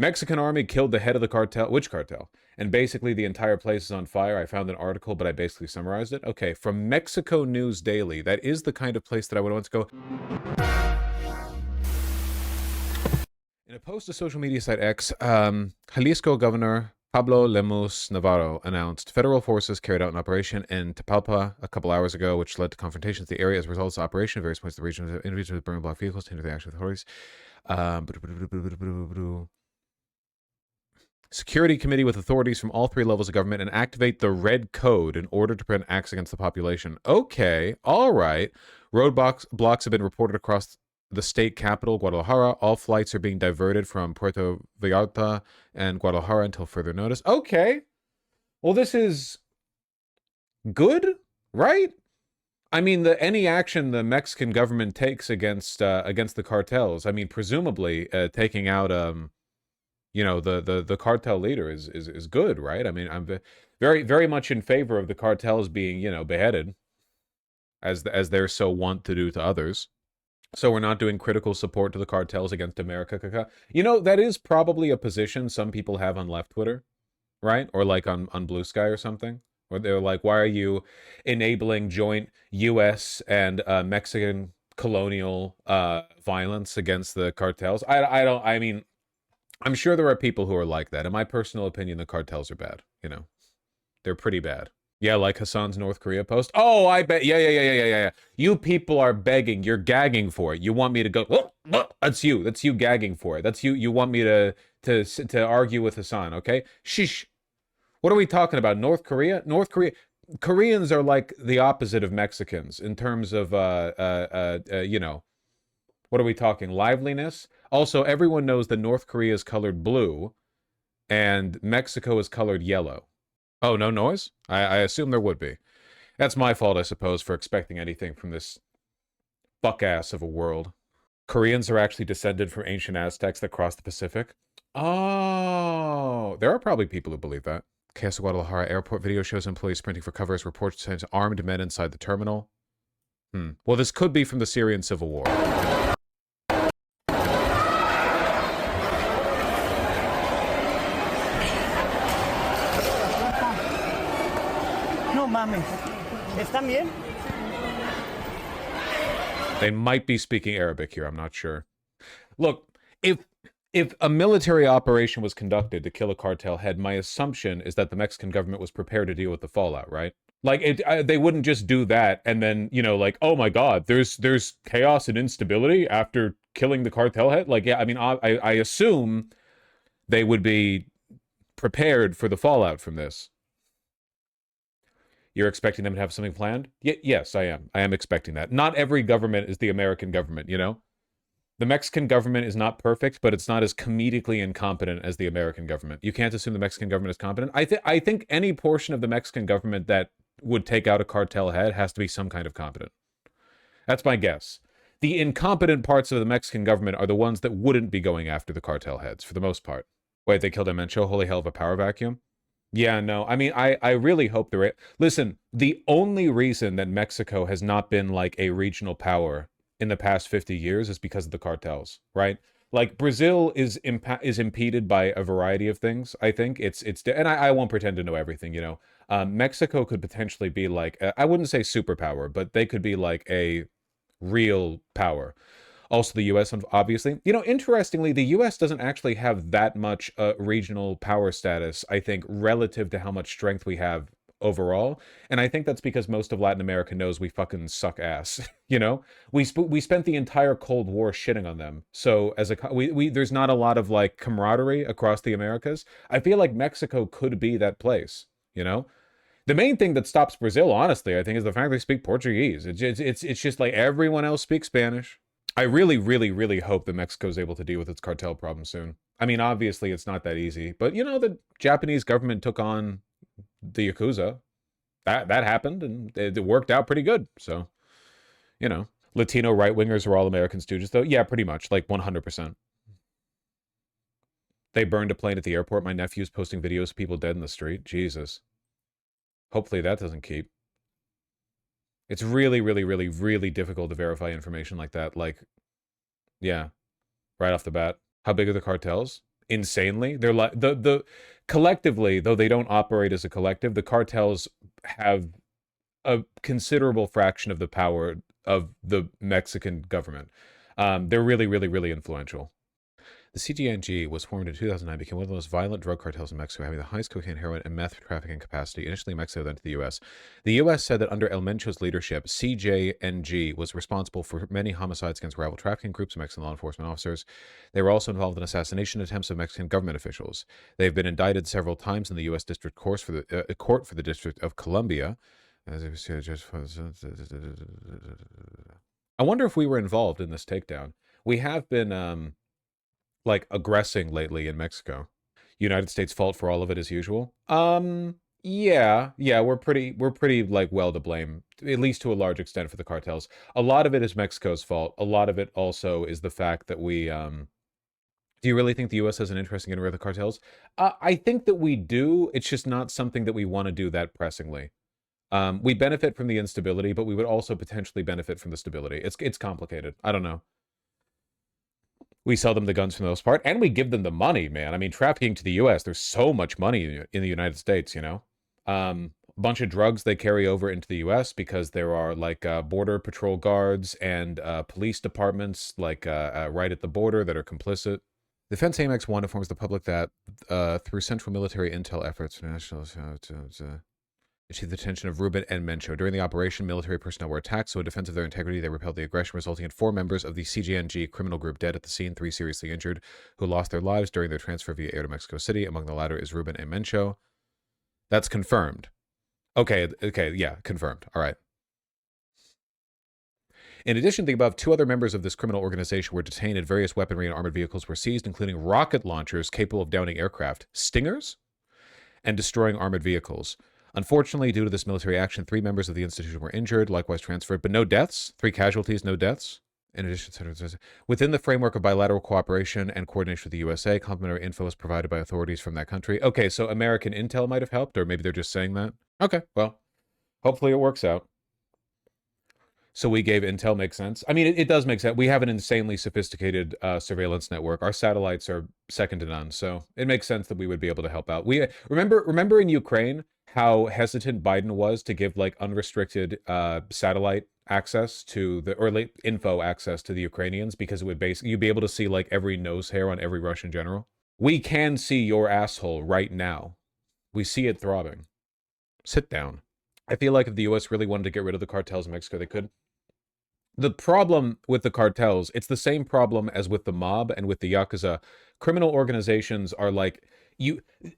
Mexican army killed the head of the cartel. Which cartel? And basically the entire place is on fire. I found an article, but I basically summarized it. Okay, from Mexico News Daily. That is the kind of place that I would want to go. In a post to social media site X, Jalisco Governor Pablo Lemus Navarro announced federal forces carried out an operation in Tapalpa a couple hours ago, which led to confrontations in the area. As a result of the operation, various points of the region, individuals with burning block vehicles to hinder the action of authorities. Security committee with authorities from all three levels of government and activate the red code in order to prevent acts against the population. Okay, all right. Roadblocks have been reported across the state capital, Guadalajara. All flights are being diverted from Puerto Vallarta and Guadalajara until further notice. Okay. Well, this is good, right? I mean, any action the Mexican government takes against the cartels, I mean, presumably taking out the cartel leader is good, right? I mean, I'm very very much in favor of the cartels being, beheaded, as they're so wont to do to others. So we're not doing critical support to the cartels against America. That is probably a position some people have on left Twitter, right? Or like on Blue Sky or something, where they're like, why are you enabling joint U.S. and Mexican colonial violence against the cartels? I mean, I'm sure there are people who are like that. In my personal opinion, the cartels are bad. They're pretty bad. Yeah, like Hassan's North Korea post. Oh, I bet. Yeah. You people are begging. You're gagging for it. You want me to go? That's you. That's you gagging for it. That's you. You want me to argue with Hassan? Okay. Shish. What are we talking about? North Korea? Koreans are like the opposite of Mexicans in terms of what are we talking? Liveliness. Also, everyone knows that North Korea is colored blue, and Mexico is colored yellow. Oh, no noise? I assume there would be. That's my fault, I suppose, for expecting anything from this fuck-ass of a world. Koreans are actually descended from ancient Aztecs that crossed the Pacific. Oh, there are probably people who believe that. Queso Guadalajara airport video shows employees sprinting for cover as reports sent armed men inside the terminal. Well, this could be from the Syrian civil war. No mames. ¿Están bien? They might be speaking Arabic here, I'm not sure. Look, if a military operation was conducted to kill a cartel head, my assumption is that the Mexican government was prepared to deal with the fallout, right? Like, they wouldn't just do that and then, like, oh my god, there's chaos and instability after killing the cartel head? Like, yeah, I mean, I assume they would be prepared for the fallout from this. You're expecting them to have something planned? Yes, I am. I am expecting that. Not every government is the American government, The Mexican government is not perfect, but it's not as comedically incompetent as the American government. You can't assume the Mexican government is competent. I think any portion of the Mexican government that would take out a cartel head has to be some kind of competent. That's my guess. The incompetent parts of the Mexican government are the ones that wouldn't be going after the cartel heads, for the most part. Wait, they killed Emencho? Holy hell of a power vacuum? Yeah, no, I mean, I really hope they're... Listen, the only reason that Mexico has not been like a regional power in the past 50 years is because of the cartels, right? Like, Brazil is impeded by a variety of things, I think. And I won't pretend to know everything, Mexico could potentially be like, I wouldn't say superpower, but they could be like a real power. Also, the U.S., obviously. Interestingly, the U.S. doesn't actually have that much regional power status, I think, relative to how much strength we have overall. And I think that's because most of Latin America knows we fucking suck ass, We spent the entire Cold War shitting on them. So, there's not a lot of, like, camaraderie across the Americas. I feel like Mexico could be that place, The main thing that stops Brazil, honestly, I think, is the fact they speak Portuguese. It's just like everyone else speaks Spanish. I really, really, really hope that Mexico is able to deal with its cartel problem soon. I mean, obviously, it's not that easy. But, the Japanese government took on the yakuza. That happened, and it worked out pretty good. So, Latino right-wingers are all American stooges, though? Yeah, pretty much. Like, 100%. They burned a plane at the airport. My nephew's posting videos of people dead in the street. Jesus. Hopefully that doesn't keep. It's really, really, really, really difficult to verify information like that. Like, yeah, right off the bat. How big are the cartels? insanely. They're like the collectively, though they don't operate as a collective, the cartels have a considerable fraction of the power of the Mexican government. They're really, really, really influential. The CGNG was formed in 2009, became one of the most violent drug cartels in Mexico, having the highest cocaine, heroin, and meth trafficking capacity, initially in Mexico, then to the U.S. The U.S. said that under El Mencho's leadership, CJNG was responsible for many homicides against rival trafficking groups and Mexican law enforcement officers. They were also involved in assassination attempts of Mexican government officials. They've been indicted several times in the U.S. District Court for the District of Columbia. I wonder if we were involved in this takedown. We have been like aggressing lately in Mexico. United States fault for all of it as usual. Yeah, we're pretty like well to blame, at least to a large extent for the cartels. A lot of it is Mexico's fault. A lot of it also is the fact that we do you really think the US has an interest in getting rid of the cartels? I think that we do. It's just not something that we want to do that pressingly. We benefit from the instability, but we would also potentially benefit from the stability. It's complicated. I don't know. We sell them the guns for the most part, and we give them the money, man. I mean, trafficking to the U.S., there's so much money in the United States, you know? A bunch of drugs they carry over into the U.S. because there are, like, border patrol guards and police departments, like, right at the border that are complicit. Defense AMX-1 informs the public that through central military intel efforts, national achieved the detention of Ruben and Mencho. During the operation, military personnel were attacked, so in defense of their integrity, they repelled the aggression, resulting in 4 members of the CGNG criminal group dead at the scene, 3 seriously injured, who lost their lives during their transfer via air to Mexico City. Among the latter is Ruben and Mencho. That's confirmed. Okay, yeah, confirmed. All right. In addition to the above, 2 other members of this criminal organization were detained, and various weaponry and armored vehicles were seized, including rocket launchers capable of downing aircraft, Stingers, and destroying armored vehicles. Unfortunately, due to this military action, 3 members of the institution were injured, likewise transferred, but no deaths. 3 casualties, no deaths. In addition, within the framework of bilateral cooperation and coordination with the USA, complimentary info is provided by authorities from that country. Okay, so American intel might have helped, or maybe they're just saying that. Okay, well, hopefully it works out. So we gave intel, makes sense. I mean, it does make sense. We have an insanely sophisticated surveillance network. Our satellites are second to none, so it makes sense that we would be able to help out. We remember in Ukraine how hesitant Biden was to give like unrestricted satellite access to the, or like info access to the Ukrainians, because it would basically, you'd be able to see like every nose hair on every Russian general. We can see your asshole right now. We see it throbbing. Sit down. I feel like if the US really wanted to get rid of the cartels in Mexico, they could. The problem with the cartels, it's the same problem as with the mob and with the yakuza. Criminal organizations are like,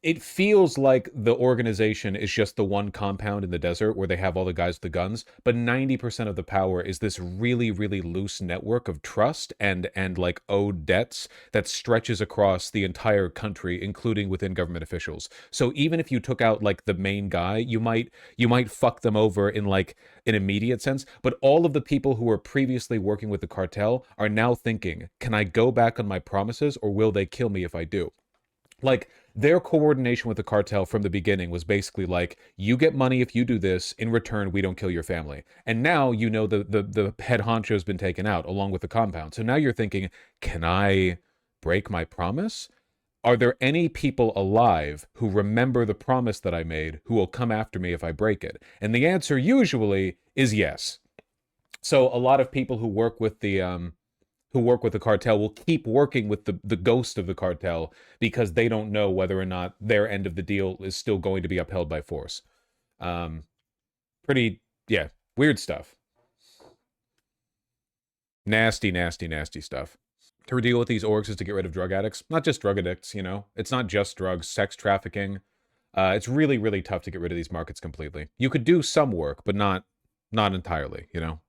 it feels like the organization is just the one compound in the desert where they have all the guys with the guns, but 90% of the power is this really, really loose network of trust and like owed debts that stretches across the entire country, including within government officials. So even if you took out like the main guy, you might fuck them over in like an immediate sense, but all of the people who were previously working with the cartel are now thinking, can I go back on my promises, or will they kill me if I do? Like, their coordination with the cartel from the beginning was basically like, you get money if you do this, in return we don't kill your family. And now you know the head honcho's been taken out along with the compound. So now you're thinking, can I break my promise? Are there any people alive who remember the promise that I made who will come after me if I break it? And the answer usually is yes. So a lot of people who work with the cartel will keep working with the ghost of the cartel because they don't know whether or not their end of the deal is still going to be upheld by force. Pretty, yeah, weird stuff. Nasty, nasty, nasty stuff. To deal with these orgs is to get rid of drug addicts. Not just drug addicts, you know? It's not just drugs, sex trafficking. It's really, really tough to get rid of these markets completely. You could do some work, but not entirely, you know?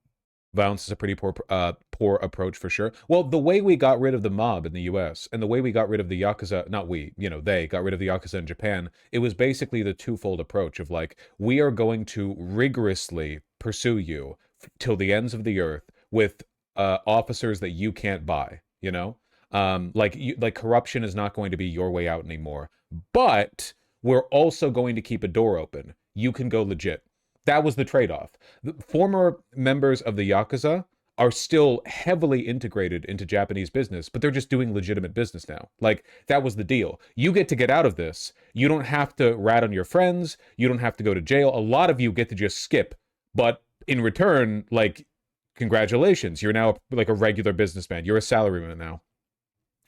Violence is a pretty poor approach for sure. Well, the way we got rid of the mob in the US and the way we got rid of the yakuza, not we, you know, they got rid of the yakuza in Japan, it was basically the twofold approach of like, we are going to rigorously pursue you till the ends of the earth with officers that you can't buy, you know? Like corruption is not going to be your way out anymore. But we're also going to keep a door open. You can go legit. That was the trade-off. The former members of the Yakuza are still heavily integrated into Japanese business, but they're just doing legitimate business now. Like, that was the deal. You get out of this. You don't have to rat on your friends. You don't have to go to jail. A lot of you get to just skip. But in return, like, congratulations. You're now like a regular businessman. You're a salaryman now.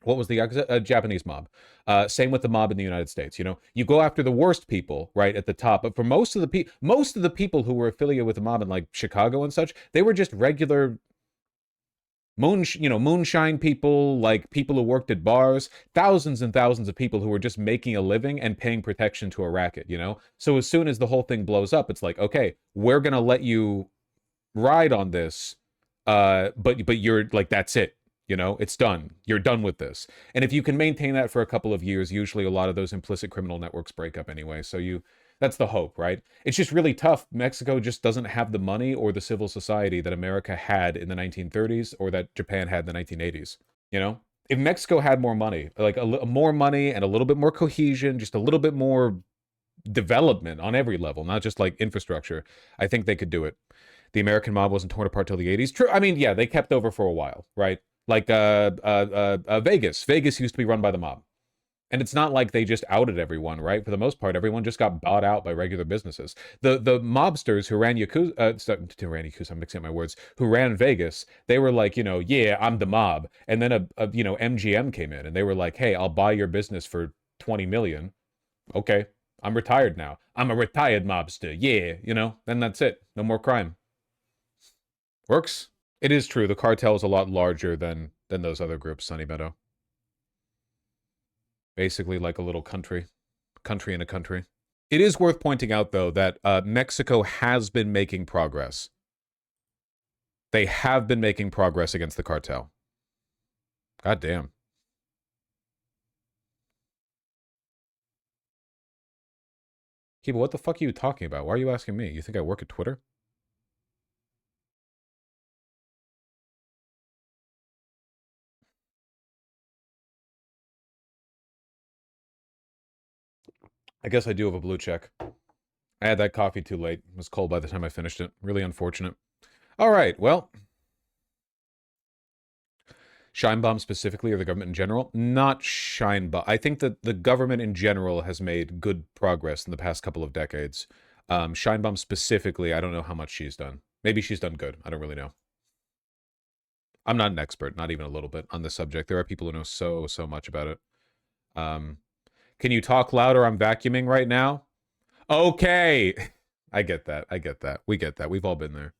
What was the yakuza? Japanese mob. Same with the mob in the United States. You know, you go after the worst people right at the top, but for most of the people who were affiliated with the mob in like Chicago and such, they were just regular moonshine people, like people who worked at bars, thousands and thousands of people who were just making a living and paying protection to a racket, you know? So as soon as the whole thing blows up, it's like, okay, we're gonna let you ride on this, but you're like, that's it. You know, it's done. You're done with this. And if you can maintain that for a couple of years, usually a lot of those implicit criminal networks break up anyway. So that's the hope, right? It's just really tough. Mexico just doesn't have the money or the civil society that America had in the 1930s or that Japan had in the 1980s. You know, if Mexico had more money, like more money and a little bit more cohesion, just a little bit more development on every level, not just like infrastructure, I think they could do it. The American mob wasn't torn apart till the 80s. True. I mean, yeah, they kept over for a while, right? Like Vegas. Vegas used to be run by the mob. And it's not like they just outed everyone, right? For the most part, everyone just got bought out by regular businesses. The mobsters who ran Yakuza, I'm mixing up my words, who ran Vegas, they were like, yeah, I'm the mob. And then MGM came in and they were like, hey, I'll buy your business for 20 million. Okay, I'm retired now. I'm a retired mobster. Yeah, then that's it. No more crime. Works. It is true. The cartel is a lot larger than those other groups, Sunny Meadow. Basically like a little country in a country. It is worth pointing out, though, that Mexico has been making progress. They have been making progress against the cartel. God damn. Kiba, what the fuck are you talking about? Why are you asking me? You think I work at Twitter? I guess I do have a blue check. I had that coffee too late. It was cold by the time I finished it. Really unfortunate. All right, well. Scheinbaum specifically, or the government in general? Not Scheinbaum. I think that the government in general has made good progress in the past couple of decades. Scheinbaum specifically, I don't know how much she's done. Maybe she's done good. I don't really know. I'm not an expert, not even a little bit, on this subject. There are people who know so much about it. Can you talk louder? I'm vacuuming right now. Okay. I get that. We get that. We've all been there.